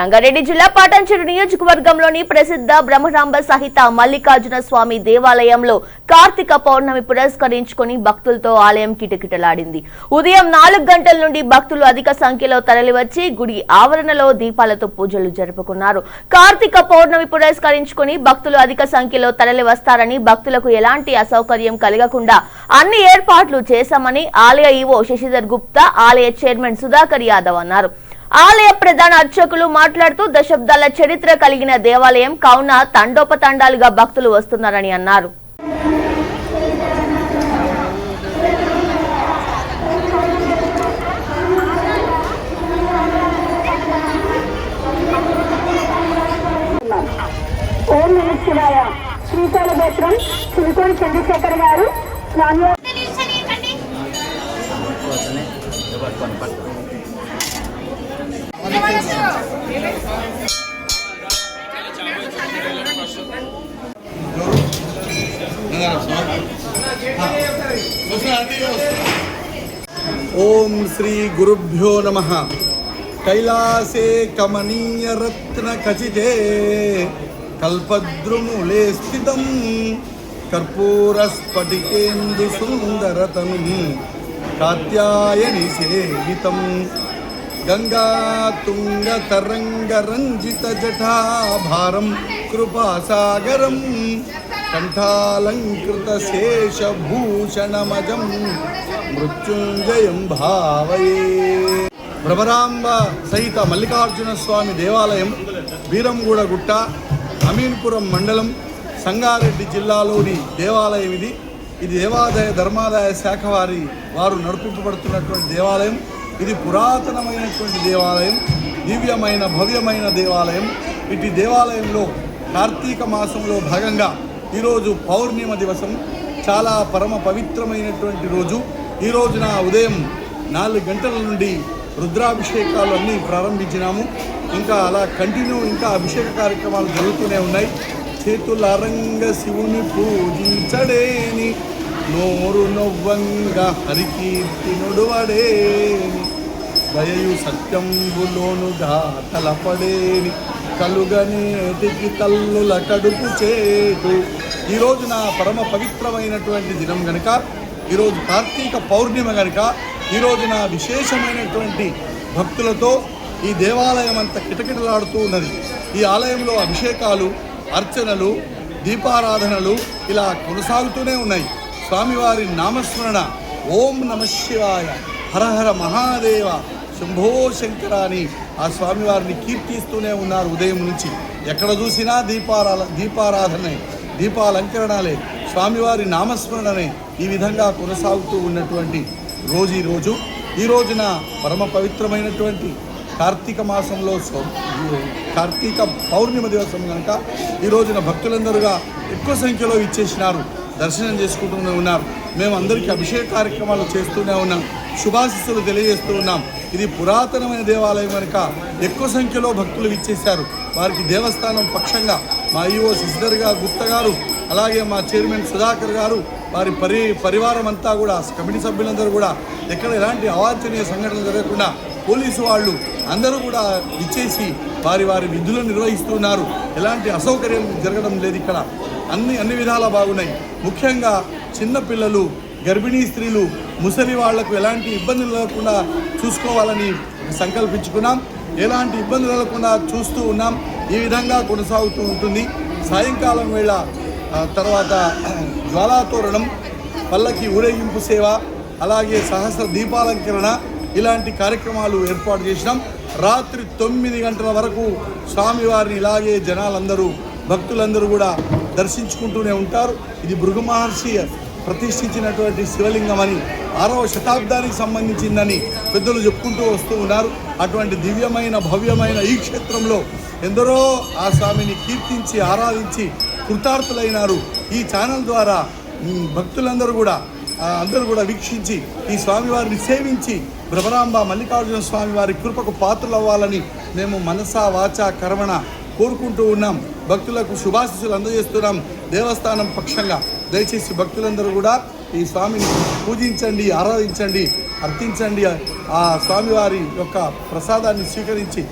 రంగారెడ్డి జిల్లా పాటంచెరు నియోజకవర్గంలోని ప్రసిద్ధ బ్రహ్మరాంబ సహిత మల్లికార్జున స్వామి దేవాలయంలో కార్తీక పౌర్ణమి పురస్కరించుకుని భక్తులతో ఆలయం కిటకిటలాడింది. ఉదయం 4 గంటల నుండి భక్తులు అధిక సంఖ్యలో తరలివచ్చి గుడి ఆవరణలో దీపాలతో పూజలు జరుపుకున్నారు. కార్తీక పౌర్ణమి పురస్కరించుకుని భక్తులు అధిక సంఖ్యలో తరలి వస్తారని, భక్తులకు ఎలాంటి అసౌకర్యం కలగకుండా అన్ని ఏర్పాట్లు చేశామని ఆలయ ఈవో శశిధర్ గుప్తా, ఆలయ చైర్మన్ సుధాకర్ యాదవ్ అన్నారు. ఆలయ ప్రధాన అర్చకులు మాట్లాడుతూ దశాబ్దాల చరిత్ర కలిగిన దేవాలయం కావున తండోపతండాలుగా భక్తులు వస్తున్నారని అన్నారు. ఓం నమః శివాయ. శ్రీకాళ గోత్రం శ్రీకోటి చంద్రశేఖర్ గారు ఓం శ్రీ గురుభ్యో నమః. కైలాసే కమనీయ రత్న ఖచితే కల్పద్రుమూలే స్థితం కర్పూర స్ఫటికేందు సుందరతనం కాత్యాయని సేవితం గంగా తుంగ తరంగ రంజిత జటాభారం కృపాసాగరం కంఠాలంకృత శేషభూషణమజం మృత్యుంజయం భావయే. భ్రమరాంబ సహిత మల్లికార్జున స్వామి దేవాలయం బీరంగూడ గుట్ట, అమీన్పురం మండలం, సంగారెడ్డి జిల్లాలోని దేవాలయం ఇది. ఇది దేవాదాయ ధర్మాదాయ శాఖ వారు నడిపింపబడుతున్నటువంటి దేవాలయం. ఇది పురాతనమైనటువంటి దేవాలయం, దివ్యమైన భవ్యమైన దేవాలయం. ఇటు దేవాలయంలో కార్తీక మాసంలో భాగంగా ఈరోజు పౌర్ణిమ దివసం, చాలా పరమ పవిత్రమైనటువంటి రోజు. ఈ రోజున ఉదయం 4 గంటల నుండి రుద్రాభిషేకాలు అన్నీ ప్రారంభించినాము. ఇంకా అలా ఇంకా అభిషేక కార్యక్రమాలు జరుగుతూనే ఉన్నాయి. చేతులారంగ శివుని పూజించడేని, నోరు నొవ్వంగా హరికీర్తి నుడువడేని, దయయు సత్యంబులోనుగా తలపడేని, కలుగనేటికి తల్లుల కడుపు చేటు. ఈ రోజున పరమ పవిత్రమైనటువంటి దినం గనుక, ఈరోజు కార్తీక పౌర్ణిమ గనుక, ఈ రోజున విశేషమైనటువంటి భక్తులతో ఈ దేవాలయం అంతా కిటకిటలాడుతూ ఉన్నది. ఈ ఆలయంలో అభిషేకాలు, అర్చనలు, దీపారాధనలు ఇలా కొనసాగుతూనే ఉన్నాయి. స్వామివారి నామస్మరణ ఓం నమః శివాయ, హరహర మహాదేవ, శంభో శంకర అని ఆ స్వామివారిని కీర్తిస్తూనే ఉన్నారు. ఉదయం నుంచి ఎక్కడ చూసినా దీపారాధనే, దీపాలంకరణలే, స్వామివారి నామస్మరణనే ఈ విధంగా కొనసాగుతూ ఉన్నటువంటి రోజు ఈ రోజున పరమ పవిత్రమైనటువంటి కార్తీక మాసంలో కార్తీక పౌర్ణిమ దివసం కనుక ఈ రోజున భక్తులందరూగా ఎక్కువ సంఖ్యలో ఇచ్చేసినారు, దర్శనం చేసుకుంటూనే ఉన్నారు. మేము అందరికీ అభిషేక కార్యక్రమాలు చేస్తూనే ఉన్నాం, శుభాశిస్సులు తెలియజేస్తూ ఉన్నాం. ఇది పురాతనమైన దేవాలయం కనుక ఎక్కువ సంఖ్యలో భక్తులు ఇచ్చేశారు. వారికి దేవస్థానం పక్షంగా మా ఈవో శశిధర్ గుప్తా గారు, అలాగే మా చైర్మన్ సుధాకర్ గారు, వారి పరివారం అంతా కూడా, కమిటీ సభ్యులందరూ కూడా ఎక్కడ ఎలాంటి అవాంఛనీయ సంఘటనలు జరగకుండా పోలీసు వాళ్ళు అందరూ కూడా ఇచ్చేసి వారి విధులను నిర్వహిస్తున్నారు. ఎలాంటి అసౌకర్యం జరగడం లేదు. ఇక్కడ అన్ని విధాలా బాగున్నాయి. ముఖ్యంగా చిన్నపిల్లలు, గర్భిణీ స్త్రీలు, ముసలి వాళ్లకు ఎలాంటి ఇబ్బందులు లేకుండా చూసుకోవాలని సంకల్పించుకున్నాం. ఎలాంటి ఇబ్బందులు లేకుండా చూస్తూ ఉన్నాం. ఈ విధంగా కొనసాగుతూ ఉంటుంది. సాయంకాలం వేళ తర్వాత జ్వాలాతోరణం, పల్లకి ఊరేగింపు సేవ, అలాగే సహస్ర దీపాలంకరణ ఇలాంటి కార్యక్రమాలు ఏర్పాటు చేసినాం. రాత్రి 9 గంటల వరకు స్వామివారిని ఇలాగే జనాలందరూ, భక్తులందరూ కూడా దర్శించుకుంటూనే ఉంటారు. ఇది భృగు మహర్షి ప్రతిష్ఠించినటువంటి శివలింగం అని, 6వ శతాబ్దానికి సంబంధించిందని పెద్దలు చెప్పుకుంటూ వస్తూ ఉన్నారు. అటువంటి దివ్యమైన భవ్యమైన ఈ క్షేత్రంలో ఎందరో ఆ స్వామిని కీర్తించి ఆరాధించి కృతార్థులైనారు. ఈ ఛానల్ ద్వారా భక్తులందరూ కూడా వీక్షించి ఈ స్వామివారిని సేవించి భ్రమరాంబ మల్లికార్జున స్వామి వారి కృపకు పాత్రలవ్వాలని మేము మనసా వాచా కర్మణ కోరుకుంటూ ఉన్నాం. భక్తులకు శుభాశీస్సులు అందజేస్తున్నాం దేవస్థానం పక్షంగా. దయచేసి భక్తులందరూ కూడా ఈ స్వామిని పూజించండి, ఆరాధించండి, అర్థించండి. ఆ స్వామివారి యొక్క ప్రసాదాన్ని స్వీకరించి